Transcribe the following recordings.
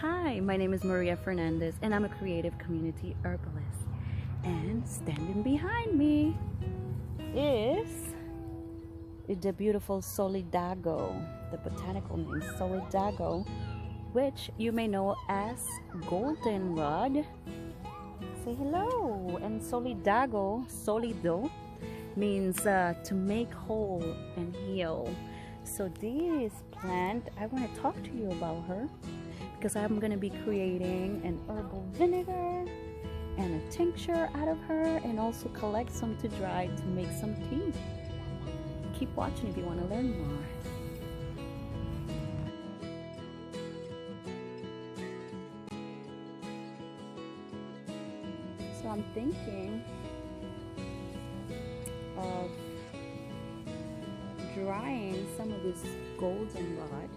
Hi, my name is Maria Fernandez and I'm a creative community herbalist. And standing behind me is the beautiful Solidago, the botanical name Solidago, which you may know as Goldenrod. Say hello. And Solidago, solido, means to make whole and heal. So this plant, I want to talk to you about her because I'm going to be creating an herbal vinegar and a tincture out of her, and also collect some to dry to make some tea. Keep watching if you want to learn more. So I'm thinking of drying some of this goldenrod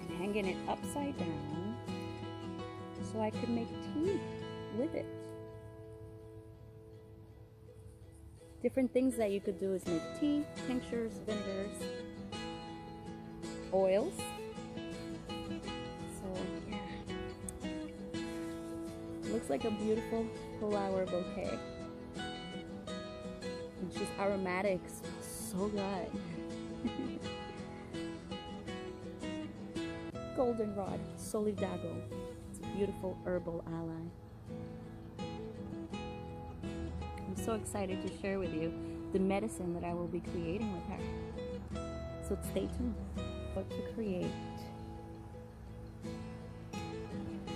and hanging it upside down so I could make tea with it. Different things that you could do is make tea, tinctures, vinegars, oils. So yeah, looks like a beautiful flower bouquet. It's just aromatic, so good. Goldenrod, Solidago. It's a beautiful herbal ally. I'm so excited to share with you the medicine that I will be creating with her. So stay tuned for to create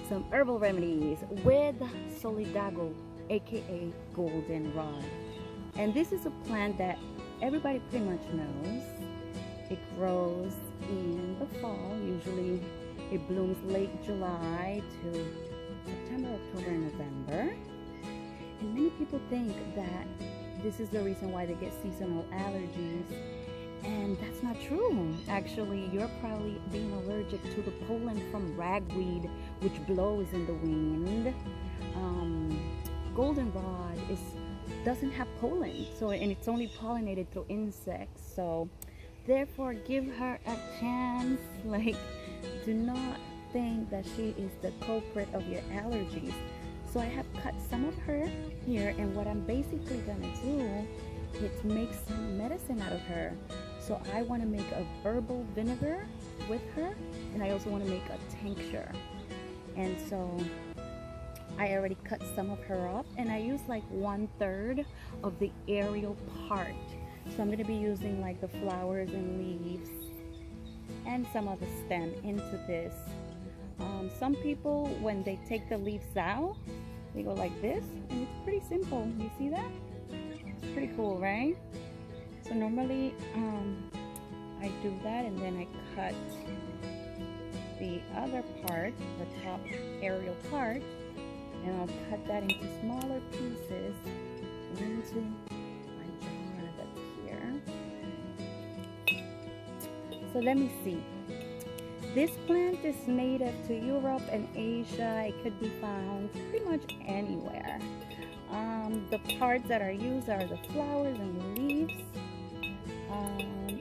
some herbal remedies with Solidago, aka Goldenrod. And this is a plant that everybody pretty much knows. It grows in the fall. Usually it blooms late July to September, October, and November. And many people think that this is the reason why they get seasonal allergies. And that's not true. Actually, you're probably being allergic to the pollen from ragweed, which blows in the wind. Goldenrod doesn't have pollen, and it's only pollinated through insects. So therefore, give her a chance. Like, do not think that she is the culprit of your allergies. So I have cut some of her here, and what I'm basically gonna do is make some medicine out of her. So I want to make a herbal vinegar with her, and I also want to make a tincture. And so I already cut some of her up, and I use like 1/3 of the aerial part. So I'm going to be using like the flowers and leaves and some of the stem into this. Some people, when they take the leaves out, they go like this, and it's pretty simple. You see that? It's pretty cool, right? So normally I do that, and then I cut the other part, the top aerial part, and I'll cut that into smaller pieces into my jar that's here. So let me see. This plant is native to Europe and Asia. It could be found pretty much anywhere. The parts that are used are the flowers and the leaves.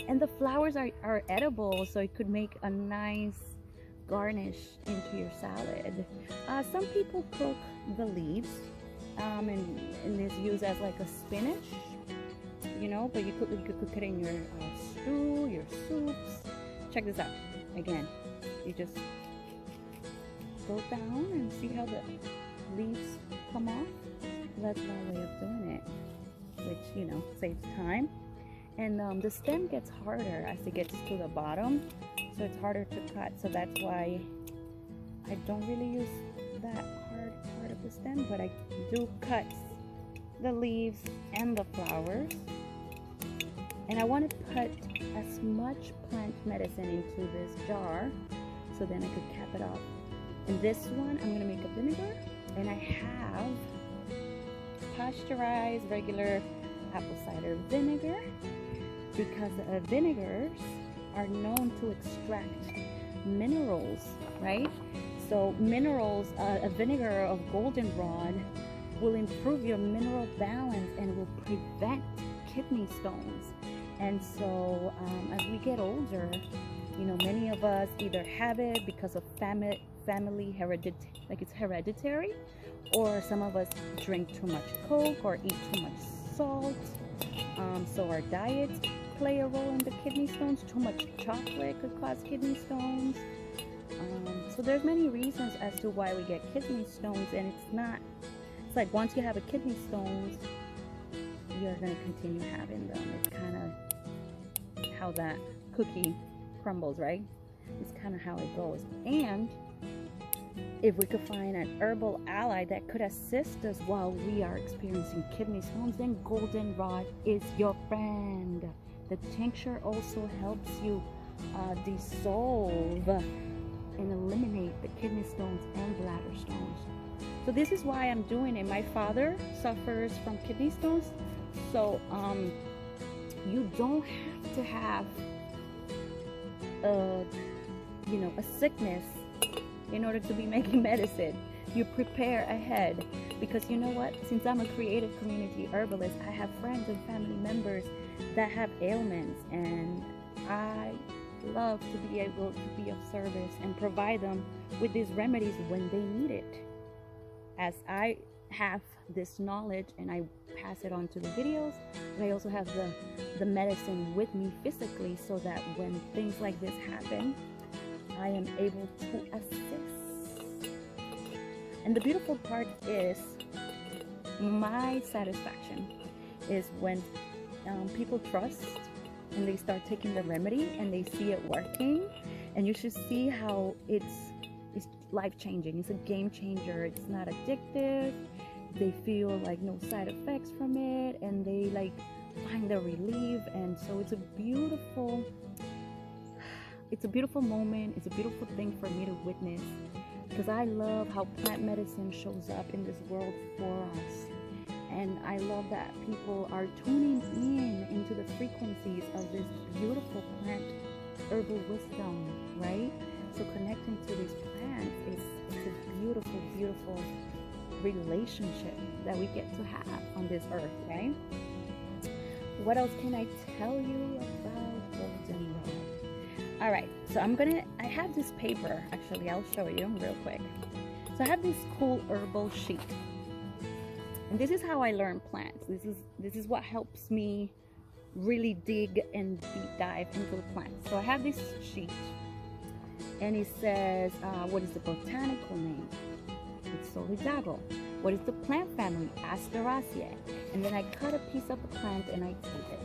And the flowers are edible, so it could make a nice garnish into your salad. Some people cook the leaves, and it's used as like a spinach, you know, but you could cook it in your stew, your soups. Check this out. Again, you just go down and see how the leaves come off. That's my way of doing it, which, you know, saves time. And the stem gets harder as it gets to the bottom, so it's harder to cut. So that's why I don't really use that hard part of the stem, but I do cut the leaves and the flowers. And I want to put as much plant medicine into this jar, so then I could cap it off. And this one, I'm going to make a vinegar, and I have pasteurized regular apple cider vinegar, because vinegars are known to extract minerals, right? So minerals, a vinegar of goldenrod will improve your mineral balance and will prevent kidney stones. And so as we get older, You know, many of us either have it because of family hereditary, or some of us drink too much Coke or eat too much salt. So our diets play a role in the kidney stones. Too much chocolate could cause kidney stones. So there's many reasons as to why we get kidney stones, and it's like once you have a kidney stones, you're going to continue having them. It's kind of how that cookie crumbles, right? It's kind of how it goes. And if we could find an herbal ally that could assist us while we are experiencing kidney stones, then goldenrod is your friend. The tincture also helps you dissolve and eliminate the kidney stones and bladder stones. So this is why I'm doing it. My father suffers from kidney stones, so you don't have to have a sickness in order to be making medicine. You prepare ahead, because you know what, since I'm a creative community herbalist, I have friends and family members that have ailments, and I love to be able to be of service and provide them with these remedies when they need it, as I have this knowledge and I pass it on to the videos, but I also have the medicine with me physically, so that when things like this happen, I am able to assist. And the beautiful part is, my satisfaction is when people trust and they start taking the remedy and they see it working, and you should see how it's life-changing. It's a game changer. It's not addictive. They feel like no side effects from it, and they like find the relief. And so it's a beautiful moment. It's a beautiful thing for me to witness, because I love how plant medicine shows up in this world for us. And I love that people are tuning into the frequencies of this beautiful plant herbal wisdom, right? So connecting to these plants is a beautiful, beautiful relationship that we get to have on this earth, right? What else can I tell you about goldenrod? All right, so I have this paper, actually, I'll show you real quick. So I have this cool herbal sheet. And this is how I learn plants. This is what helps me really dig and deep dive into the plants. So I have this sheet, and it says, what is the botanical name? It's Solidago. What is the plant family? Asteraceae. And then I cut a piece of the plant and I tape it.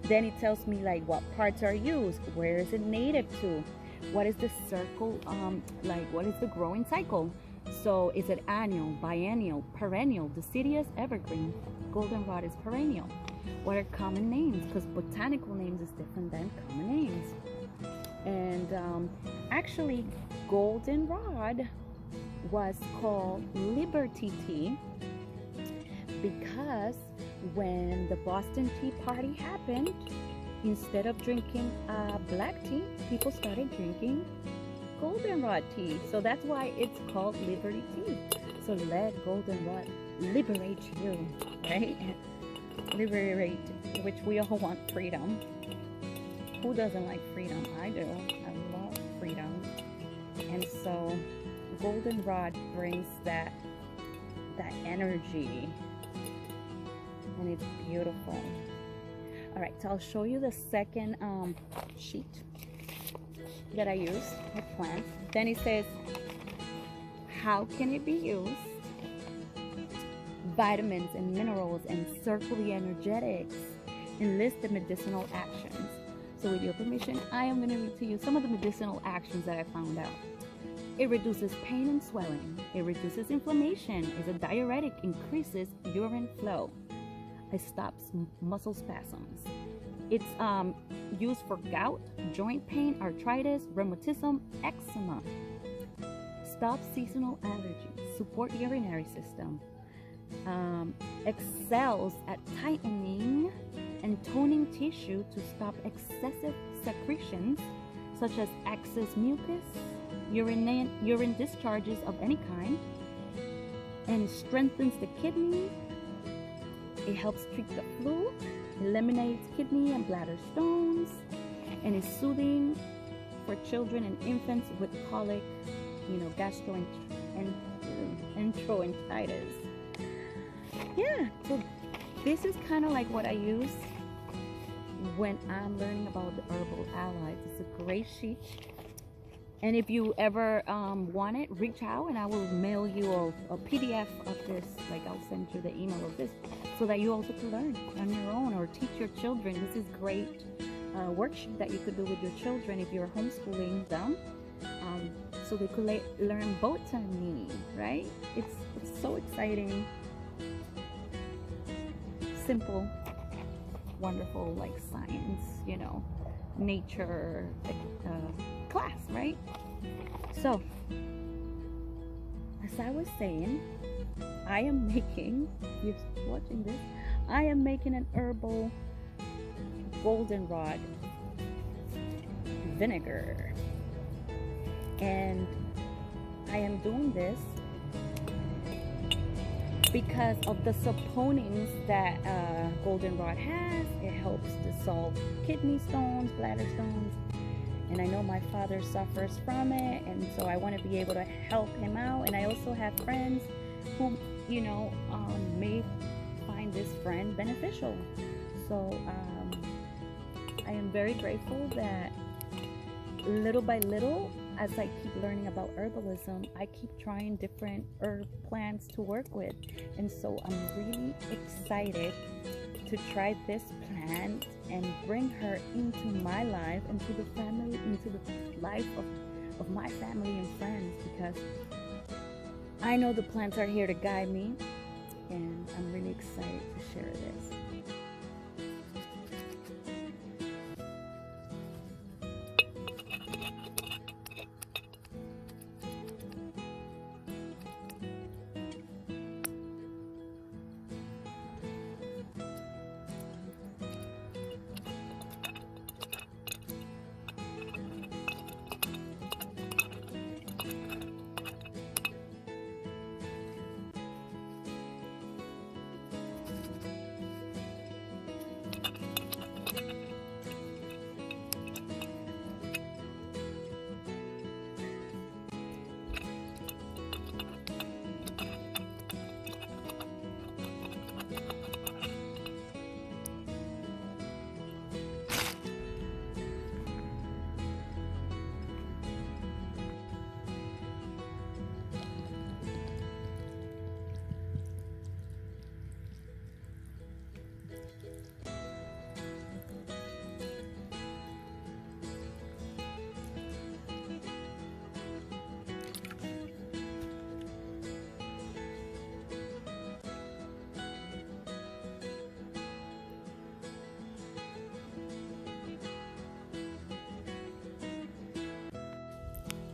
Then it tells me like what parts are used, where is it native to, what is the circle, what is the growing cycle. So is it annual, biennial, perennial, deciduous, evergreen? Goldenrod is perennial. What are common names? Because botanical names is different than common names. And actually, goldenrod was called Liberty Tea because when the Boston Tea Party happened, instead of drinking black tea, people started drinking goldenrod tea. So that's why it's called Liberty Tea. So let goldenrod liberate you, right? Liberate, which we all want freedom. Who doesn't like freedom? I do. I love freedom. And so goldenrod brings that energy, and it's beautiful. All right, so I'll show you the second sheet that I use with plants. Then it says, how can it be used? Vitamins and minerals, and circle the energetics, and list the medicinal actions. So with your permission, I am going to read to you some of the medicinal actions that I found out. It reduces pain and swelling. It reduces inflammation. Is a diuretic, increases urine flow. It stops muscle spasms. It's used for gout, joint pain, arthritis, rheumatism, eczema. Stops seasonal allergies. Support urinary system. Excels at tightening and toning tissue to stop excessive secretions such as excess mucus, urine discharges of any kind, and strengthens the kidney. It helps treat the flu, eliminates kidney and bladder stones, and is soothing for children and infants with colic, you know, gastroenteritis. Yeah, so this is kind of like what I use when I'm learning about the herbal allies. It's a great sheet. And if you ever want it, reach out and I will mail you a PDF of this. Like, I'll send you the email of this so that you also can learn on your own or teach your children. This is great worksheet that you could do with your children if you're homeschooling them, so they could learn botany, right? It's so exciting, simple, wonderful, like science, you know, nature class, right? So, as I was saying, I am making, you're watching this, I am making an herbal goldenrod vinegar, and I am doing this because of the saponins that goldenrod has. It helps dissolve kidney stones, bladder stones, and I know my father suffers from it, and so I want to be able to help him out. And I also have friends who, you know, may find this friend beneficial. So I am very grateful that little by little, as I keep learning about herbalism, I keep trying different herb plants to work with. And so I'm really excited to try this plant and bring her into my life, into the family, into the life of my family and friends, because I know the plants are here to guide me, and I'm really excited to share this.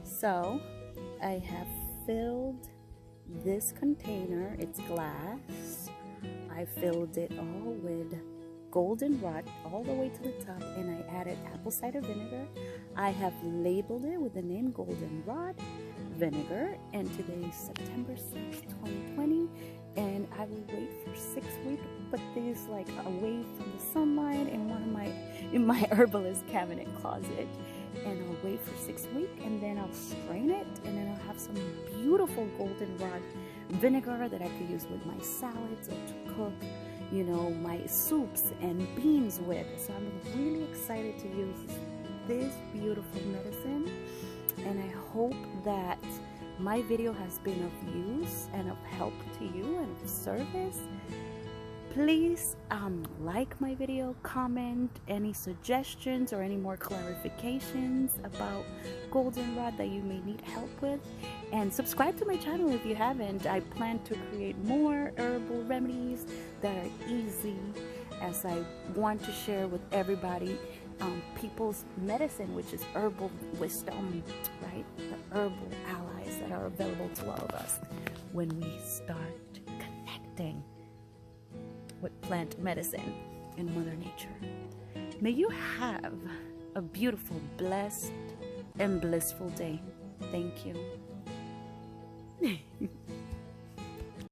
So I have filled this container, it's glass. I filled it all with goldenrod all the way to the top, and I added apple cider vinegar. I have labeled it with the name goldenrod vinegar, and today is September 6th, 2020, and I will wait for 6 weeks to put this like away from the sunlight in my herbalist cabinet closet. And I'll wait for 6 weeks, and then I'll strain it, and then I'll have some beautiful goldenrod vinegar that I could use with my salads or to cook, you know, my soups and beans with. So I'm really excited to use this beautiful medicine, and I hope that my video has been of use and of help to you and of service. Please like my video, comment any suggestions or any more clarifications about goldenrod that you may need help with, and subscribe to my channel if you haven't. I plan to create more herbal remedies that are easy, as I want to share with everybody people's medicine, which is herbal wisdom, right? The herbal allies that are available to all of us when we start connecting with plant medicine and Mother Nature. May you have a beautiful, blessed, and blissful day. Thank you.